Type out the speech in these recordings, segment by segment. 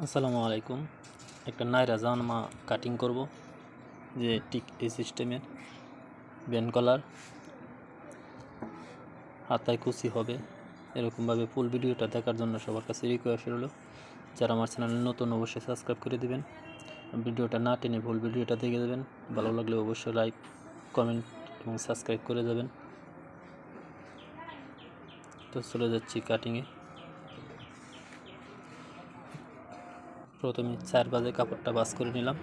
আসসালামু আলাইকুম। একটা নায়রা জামা কাটিং করব, যে ঠিক এই সিস্টেমের ব্যান্ড কলার, হাতায় কুচি হবে এরকমভাবে। ফুল ভিডিওটা দেখার জন্য সবার কাছে রিকোয়েস্ট রইল, যারা আমার চ্যানেলে নতুন অবশ্যই সাবস্ক্রাইব করে দেবেন। ভিডিওটা না টেনে ফুল ভিডিওটা দেখে দেবেন। ভালো লাগলে অবশ্যই লাইক, কমেন্ট এবং সাবস্ক্রাইব করে দেবেন। তো চলে যাচ্ছি কাটিংয়ে। প্রথমে 4 বাজে কাপড়টা বাস করে নিলাম।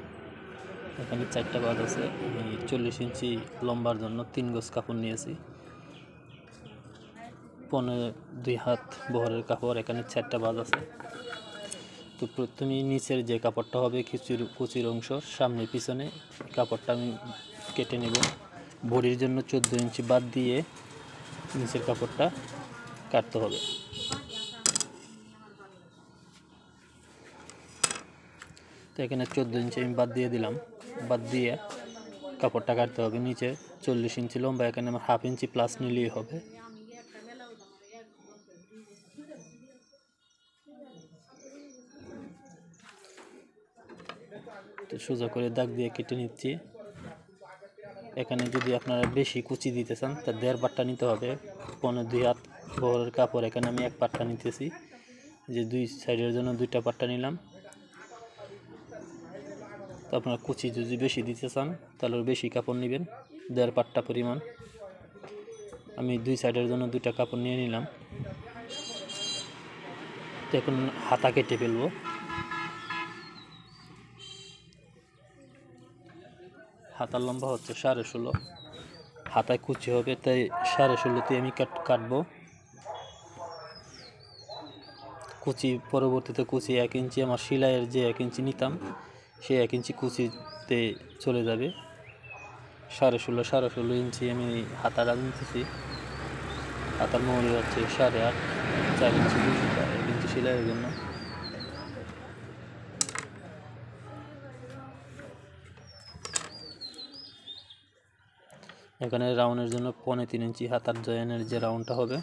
এখানে 4টা বাজ আছে। আমি 40 ইঞ্চি লম্বার জন্য 3 গজ কাপড় নিয়েছি। 2 হাত বহরের কাপড়, এখানে 4টা বাজ আছে। তো প্রথমে নিচের যে কাপড়টা হবে কুচির অংশ, সামনে পিছনে কাপড়টা আমি কেটে নেব। বডির জন্য 14 ইঞ্চি বাদ দিয়ে নিচের কাপড়টা কাটতে হবে। তো এখানে 14 ইঞ্চি আমি বাদ দিয়ে দিলাম। বাদ দিয়ে কাপড়টা কাটতে হবে। নিচে 40 ইঞ্চি লম্বা, এখানে আমার হাফ ইঞ্চি প্লাস নিলেই হবে। তো সোজা করে দাগ দিয়ে কেটে নিচ্ছি। এখানে যদি আপনারা বেশি কুচি দিতে চান তা 1.5 পাট্টা নিতে হবে। 2 হাত বহরের কাপড়, এখানে আমি 1 পাট্টা নিতেছি। যে 2 সাইডের জন্য 2টা পাট্টা নিলাম। তো আপনারা কুচি যদি বেশি দিতে চান তাহলে বেশি কাপড় নেবেন, 1.5 পাট্টা পরিমাণ। আমি 2 সাইডের জন্য 2টা কাপড় নিয়ে নিলাম। তো এখন হাতা কেটে ফেলবো। হাতার লম্বা হচ্ছে 16.5। হাতায় কুচি হবে, তাই 16.5তে আমি কাটবো। কুচি পরবর্তীতে কুচি 1 ইঞ্চি, আমার সেলাইয়ের যে 1 ইঞ্চি নিতাম সেই 1 ইঞ্চি কুচিতে চলে যাবে। 16.5 ইঞ্চি আমি হাতাটা নিতেছি। হাতার মহরি হচ্ছে 8.5, 4 ইঞ্চি কুচিটা 1 ইঞ্চি সেলাইয়ের জন্য। এখানে রাউন্ডের জন্য 3.5 ইঞ্চি হাতার জয়েনের যে রাউন্ডটা হবে,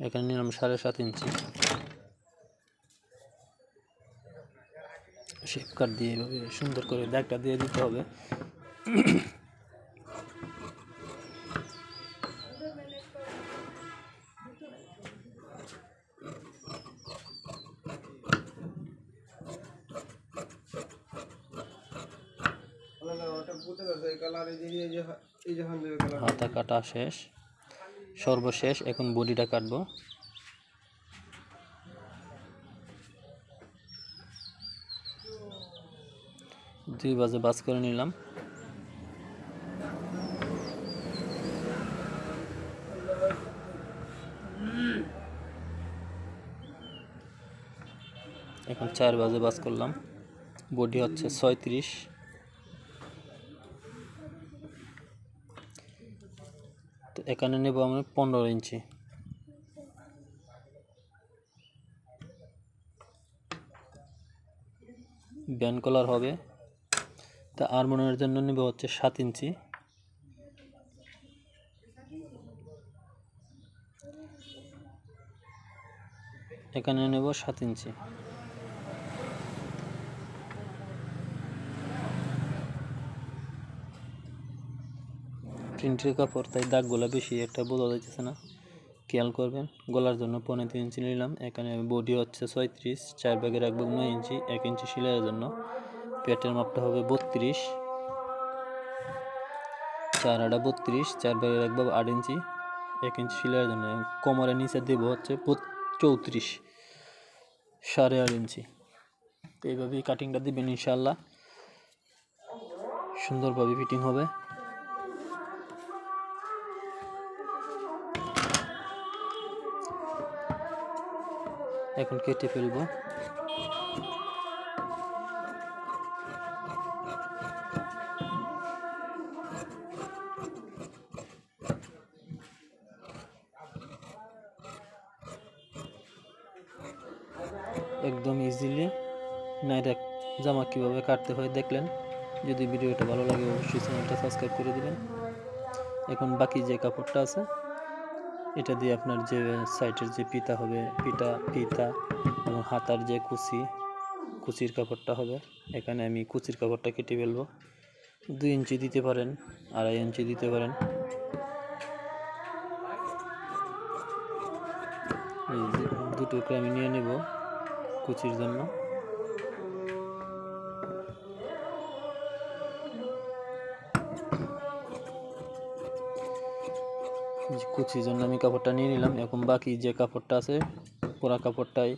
এখানে নিলাম 7.5 ইঞ্চি। শেপ কাট দিয়ে এভাবে সুন্দর করে দাগটা দিয়ে দিতে হবে। হাতা কাটা শেষ, সর্বশেষ এখন বডিটা কাটবো। দুই বাজে বাস করে নিলাম। এখন 4 বাজে বাস করলাম। বডি হচ্ছে 36। তো এখানে নেব আমি 15 ইঞ্চি। ব্যান্ড কলার হবে, তা আরমোনের জন্য নেব হচ্ছে 7 ইঞ্চি। এখানে নেব 7 ইঞ্চি। প্রিন্টের কাপড়, তাই দাগগুলো বেশি একটা বোঝা যাইতেছে না, খেয়াল করবেন। গলার জন্য 15 ইঞ্চি নিলাম। এখানে বডি হচ্ছে 36, 4 ভাগে রাখবো 9 ইঞ্চি, 1 ইঞ্চি সেলাইয়ের জন্য। পেটের মাপটা হবে 32, 4 আড়া 32, 4 ভাগে রাখবো 8 ইঞ্চি, 1 ইঞ্চি সেলাইয়ের জন্য। কোমরের নিচে দেবো হচ্ছে 34, 8.5 ইঞ্চি। তো এইভাবেই কাটিংটা দিবেন, ইনশাআল্লাহ সুন্দরভাবে ফিটিং হবে। এখন কেটে ফেলবো। একদম ইজিলি নাইরা জামা কীভাবে কাটতে হয় দেখলেন। যদি ভিডিওটা ভালো লাগে অবশ্যই চ্যানেলটা সাবস্ক্রাইব করে দিবেন। এখন বাকি যে কাপড়টা আছে এটা দিয়ে আপনার যে সাইডের যে ফিতা হবে, ফিতা এবং হাতার যে কুচির কাপড়টা হবে, এখানে আমি কুচির কাপড়টা কেটে ফেলবো। 2 ইঞ্চি দিতে পারেন, 2.5 ইঞ্চি দিতে পারেন। এই যে 2 টুকরা আমি নিয়ে নেব কুচির জন্য। কুচির জন্য আমি কাপড়টা নিয়ে নিলাম। এখন বাকি যে কাপড়টা আছে পুরা কাপড়টাই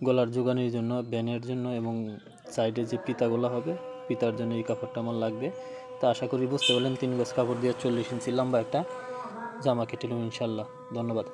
গলার যোগানের জন্য, ব্যানের জন্য এবং সাইডে যে ফিতাগুলো হবে ফিতার জন্য এই কাপড়টা আমার লাগবে। তো আশা করি বুঝতে পারলেন। 3 গজ কাপড় দিয়ে 40 ইঞ্চি লম্বা একটা জামা কেটে নেব ইনশাল্লাহ। ধন্যবাদ।